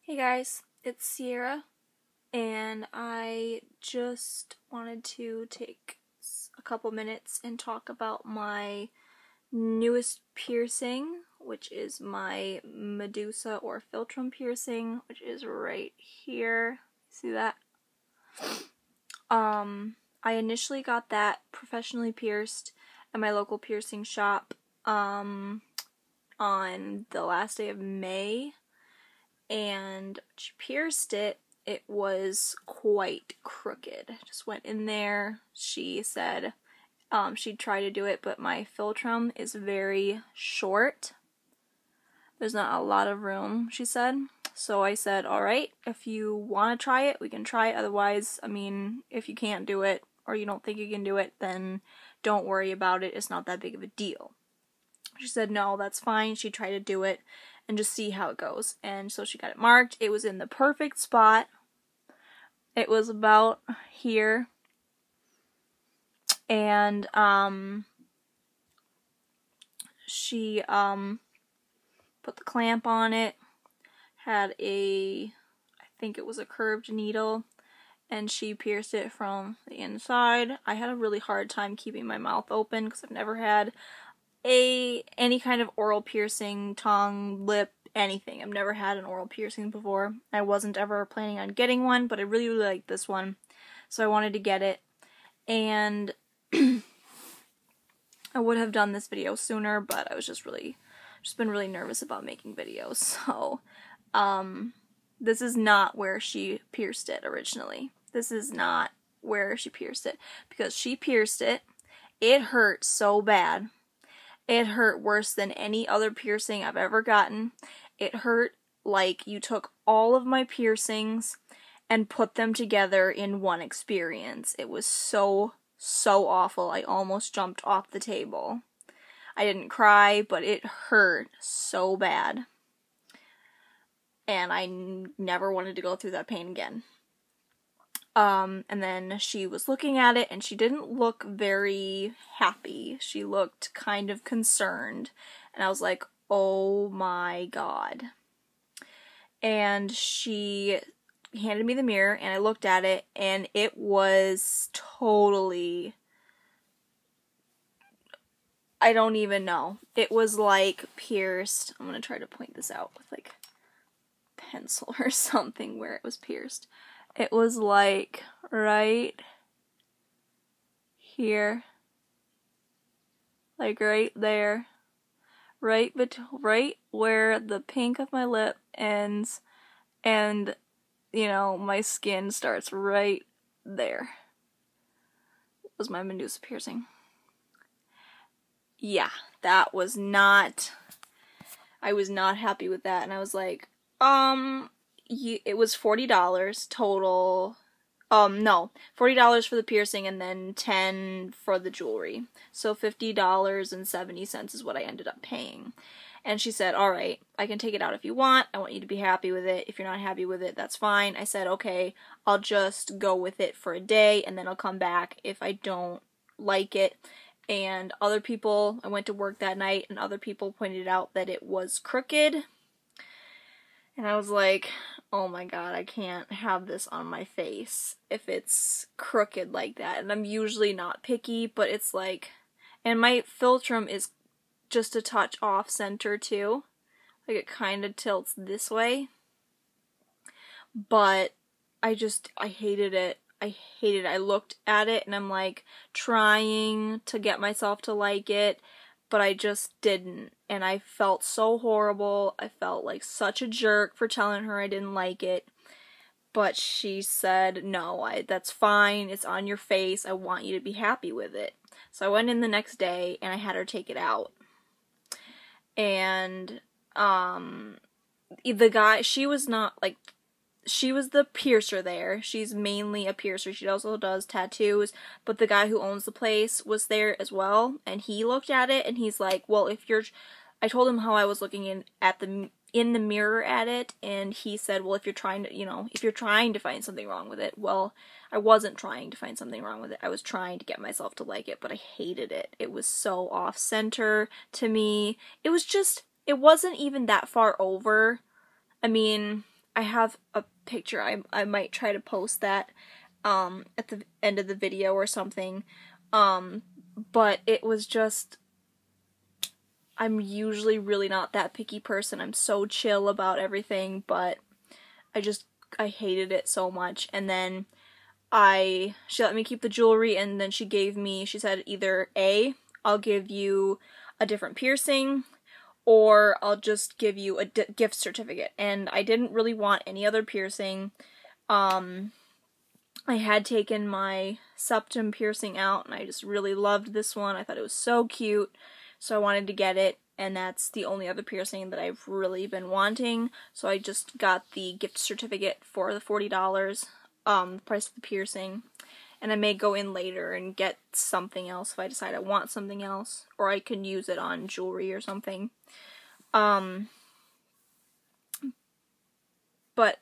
Hey guys, it's Sierra, and I just wanted to take a couple minutes and talk about my newest piercing, which is my Medusa or Philtrum piercing, which is right here. See that? I initially got that professionally pierced at my local piercing shop on the last day of May. And she pierced it. It was quite crooked. Just went in there. She said she'd try to do it, but my Philtrum is very short. There's not a lot of room, she said. So I said, alright, if you want to try it, we can try it. Otherwise, if you can't do it or you don't think you can do it, then don't worry about it. It's not that big of a deal. She said, no, that's fine. She'd try to do it and just see how it goes. And so she got it marked. It was in the perfect spot. It was about here. And she put the clamp on it. Had I think it was a curved needle. And she pierced it from the inside. I had a really hard time keeping my mouth open because I've never had any kind of oral piercing, tongue, lip, anything. I've never had an oral piercing before. I wasn't ever planning on getting one, but I really, really liked this one. So I wanted to get it. And I would have done this video sooner, but I was just been really nervous about making videos. So, this is not where she pierced it originally. This is not where she pierced it. Because she pierced it. It hurt so bad. It hurt worse than any other piercing I've ever gotten. It hurt like you took all of my piercings and put them together in one experience. It was so awful. I almost jumped off the table. I didn't cry, but it hurt so bad. And I never wanted to go through that pain again. And then she was looking at it, and she didn't look very happy. She looked kind of concerned. And I was like, oh my god. And she handed me the mirror, and I looked at it, and it was totally... I don't even know. It was like pierced. I'm gonna try to point this out with like pencil or something where it was pierced. It was like right here, like right there, right where the pink of my lip ends, and my skin starts right there. It was my Medusa piercing. Yeah, that was not. I was not happy with that, and I was like, it was $40 total. No, $40 for the piercing and then $10 for the jewelry. So $50.70 is what I ended up paying. And she said, alright, I can take it out if you want. I want you to be happy with it. If you're not happy with it, that's fine. I said, okay, I'll just go with it for a day and then I'll come back if I don't like it. And other people, I went to work that night and other people pointed out that it was crooked. And I was like, oh my god, I can't have this on my face if it's crooked like that. And I'm usually not picky, but it's like, and my Philtrum is just a touch off center too. Like it kind of tilts this way. But I hated it. I hated it. I looked at it and I'm like trying to get myself to like it. But I just didn't, and I felt so horrible. I felt like such a jerk for telling her I didn't like it. But she said, no, that's fine, it's on your face, I want you to be happy with it. So I went in the next day, and I had her take it out. And, the guy, she was the piercer there. She's mainly a piercer. She also does tattoos. But the guy who owns the place was there as well. And he looked at it and he's like, well, I told him how I was looking in the mirror at it. And he said, well, if you're trying to find something wrong with it. Well, I wasn't trying to find something wrong with it. I was trying to get myself to like it. But I hated it. It was so off center to me. It wasn't even that far over. I have a picture. I might try to post that at the end of the video or something. But it was just, I'm usually really not that picky person. I'm so chill about everything, but I hated it so much. And then she let me keep the jewelry, and then she said either A, I'll give you a different piercing, or I'll just give you a gift certificate. And I didn't really want any other piercing. I had taken my septum piercing out, and I just really loved this one. I thought it was so cute, so I wanted to get it, and that's the only other piercing that I've really been wanting. So I just got the gift certificate for the $40, the price of the piercing, and I may go in later and get something else if I decide I want something else, or I can use it on jewelry or something. But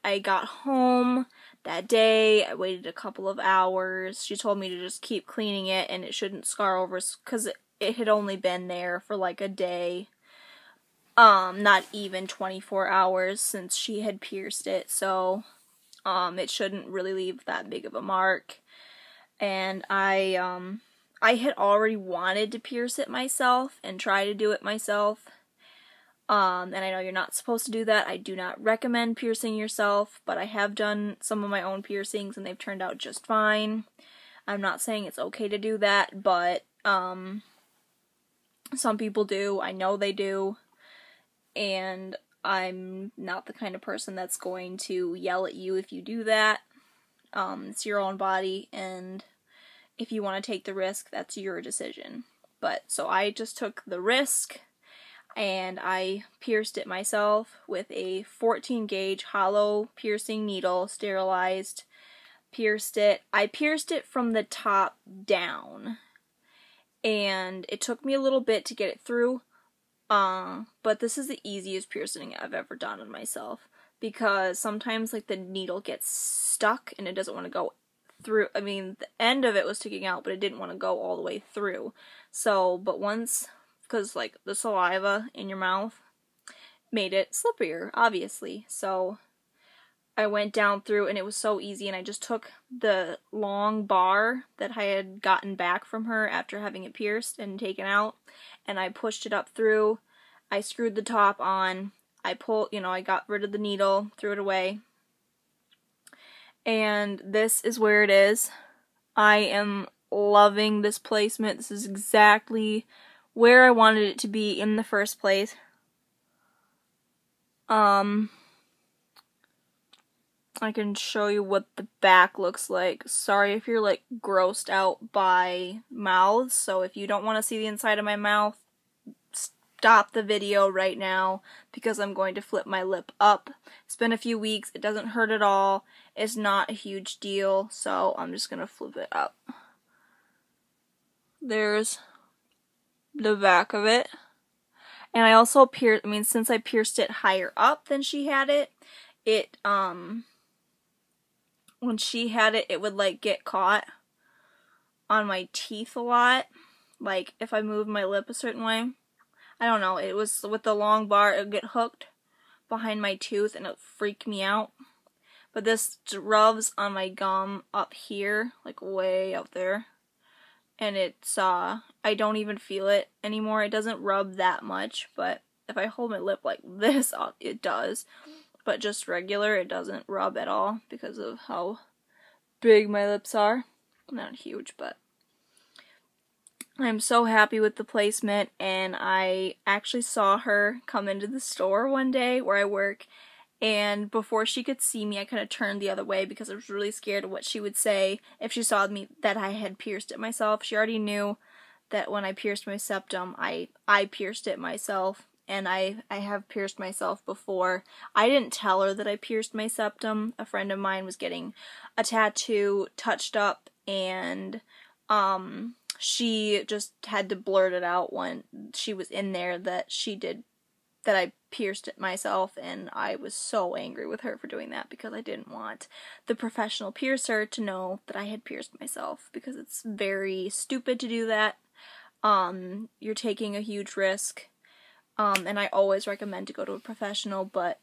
I got home that day, I waited a couple of hours. She told me to just keep cleaning it and it shouldn't scar over, because it had only been there for like a day. Not even 24 hours since she had pierced it, so it shouldn't really leave that big of a mark. And I had already wanted to pierce it myself and try to do it myself. And I know you're not supposed to do that. I do not recommend piercing yourself, but I have done some of my own piercings and they've turned out just fine. I'm not saying it's okay to do that, but some people do. I know they do. And I'm not the kind of person that's going to yell at you if you do that. It's your own body, and if you want to take the risk, that's your decision. But so I just took the risk, and I pierced it myself with a 14 gauge hollow piercing needle, sterilized, pierced it. I pierced it from the top down, and it took me a little bit to get it through, but this is the easiest piercing I've ever done on myself, because sometimes like the needle gets stuck and it doesn't want to go through. I mean, the end of it was sticking out, but it didn't want to go all the way through. So, but once, because like the saliva in your mouth made it slipperier, obviously. So I went down through and it was so easy, and I just took the long bar that I had gotten back from her after having it pierced and taken out, and I pushed it up through. I screwed the top on. I got rid of the needle, threw it away. And this is where it is. I am loving this placement. This is exactly where I wanted it to be in the first place. I can show you what the back looks like. Sorry if you're like grossed out by mouths, so if you don't want to see the inside of my mouth, stop the video right now, because I'm going to flip my lip up. It's been a few weeks. It doesn't hurt at all. It's not a huge deal, so I'm just going to flip it up. There's the back of it. And I also since I pierced it higher up than she had it, when she had it, it would like get caught on my teeth a lot. Like if I moved my lip a certain way. I don't know, it was with the long bar, it would get hooked behind my tooth and it would freak me out. But this rubs on my gum up here, like way up there. And it's, I don't even feel it anymore. It doesn't rub that much, but if I hold my lip like this, it does. But just regular, it doesn't rub at all because of how big my lips are. Not huge, but I'm so happy with the placement, and I actually saw her come into the store one day where I work, and before she could see me, I kind of turned the other way because I was really scared of what she would say if she saw me that I had pierced it myself. She already knew that when I pierced my septum, I pierced it myself, and I have pierced myself before. I didn't tell her that I pierced my septum. A friend of mine was getting a tattoo touched up, and she just had to blurt it out when she was in there that I pierced it myself, and I was so angry with her for doing that because I didn't want the professional piercer to know that I had pierced myself, because it's very stupid to do that. You're taking a huge risk, and I always recommend to go to a professional, but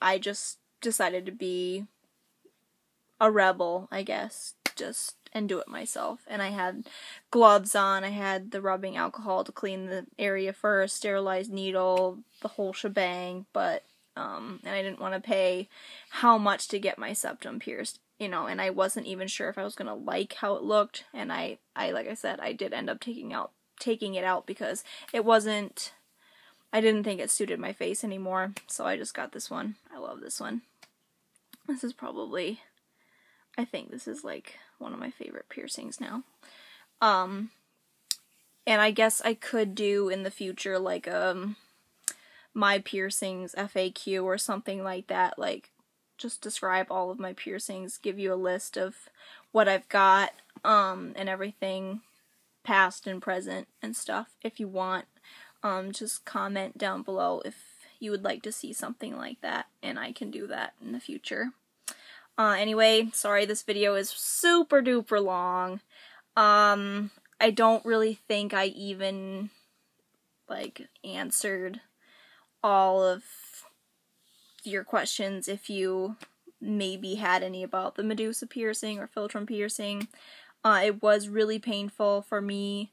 I just decided to be a rebel, I guess, and do it myself. And I had gloves on, I had the rubbing alcohol to clean the area first, sterilized needle, the whole shebang, but, and I didn't want to pay how much to get my septum pierced, you know, and I wasn't even sure if I was gonna like how it looked, and I like I said, I did end up taking it out because it wasn't, I didn't think it suited my face anymore, so I just got this one. I love this one. This is probably, I think this is like one of my favorite piercings now. And I guess I could do in the future like my piercings FAQ or something like that, like just describe all of my piercings, give you a list of what I've got, and everything past and present and stuff if you want. Just comment down below if you would like to see something like that, and I can do that in the future. Anyway, sorry this video is super duper long. I don't really think I even, like, answered all of your questions if you maybe had any about the Medusa piercing or Philtrum piercing. It was really painful for me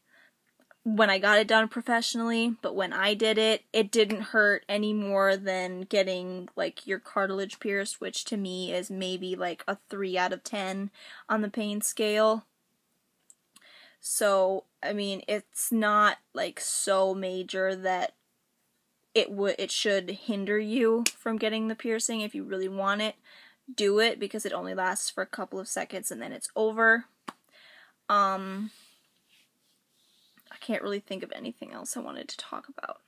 when I got it done professionally, but when I did it, it didn't hurt any more than getting, like, your cartilage pierced, which to me is maybe, like, a 3 out of 10 on the pain scale. So, I mean, it's not, like, so major that it should hinder you from getting the piercing. If you really want it, do it, because it only lasts for a couple of seconds and then it's over. I can't really think of anything else I wanted to talk about.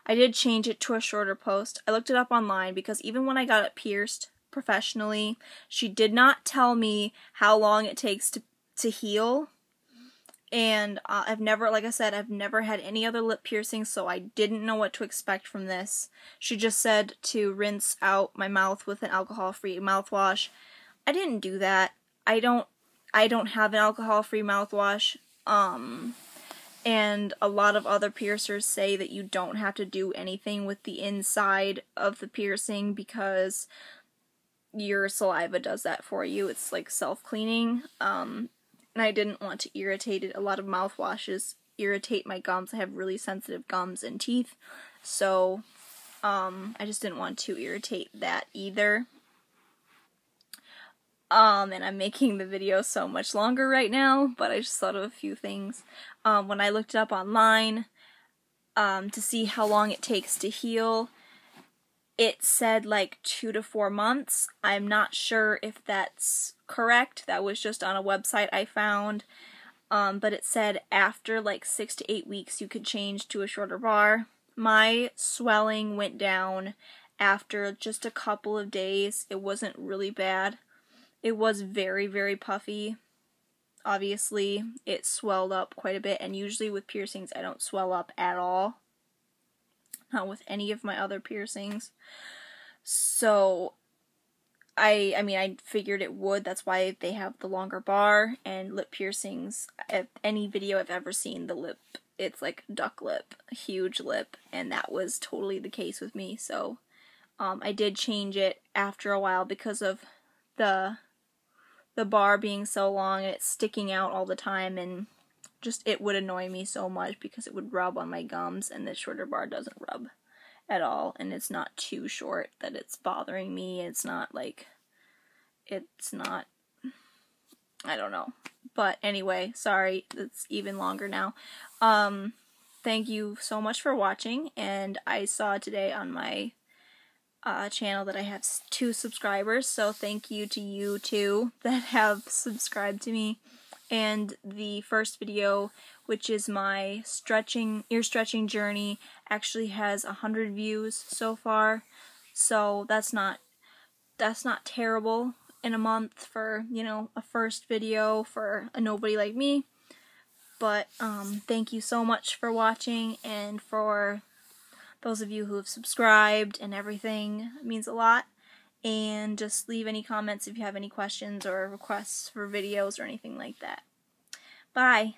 I did change it to a shorter post. I looked it up online because even when I got it pierced professionally, she did not tell me how long it takes to heal. And I've never, like I said, I've never had any other lip piercing, so I didn't know what to expect from this. She just said to rinse out my mouth with an alcohol-free mouthwash. I didn't do that. I don't have an alcohol-free mouthwash. And a lot of other piercers say that you don't have to do anything with the inside of the piercing because your saliva does that for you. It's like self-cleaning. And I didn't want to irritate it. A lot of mouthwashes irritate my gums. I have really sensitive gums and teeth. So, I just didn't want to irritate that either. And I'm making the video so much longer right now, but I just thought of a few things. When I looked it up online, to see how long it takes to heal, it said like 2 to 4 months. I'm not sure if that's correct. That was just on a website I found. But it said after like 6 to 8 weeks you could change to a shorter bar. My swelling went down after just a couple of days. It wasn't really bad. It was very, very puffy. Obviously, it swelled up quite a bit, and usually with piercings I don't swell up at all. Not with any of my other piercings. So, I mean, I figured it would. That's why they have the longer bar, and lip piercings. Any video I've ever seen, the lip, it's like duck lip, a huge lip, and that was totally the case with me. So, I did change it after a while because of the bar being so long and it's sticking out all the time, and just it would annoy me so much because it would rub on my gums, and the shorter bar doesn't rub at all, and it's not too short that it's bothering me. It's not like, it's not, I don't know. But anyway, sorry, it's even longer now. Thank you so much for watching, and I saw today on my channel that I have 2 subscribers, so thank you to you 2 that have subscribed to me. And the first video, which is my ear stretching journey, actually has 100 views so far, so that's not terrible in a month for, you know, a first video for a nobody like me. But thank you so much for watching, and for those of you who have subscribed and everything. It means a lot. And just leave any comments if you have any questions or requests for videos or anything like that. Bye!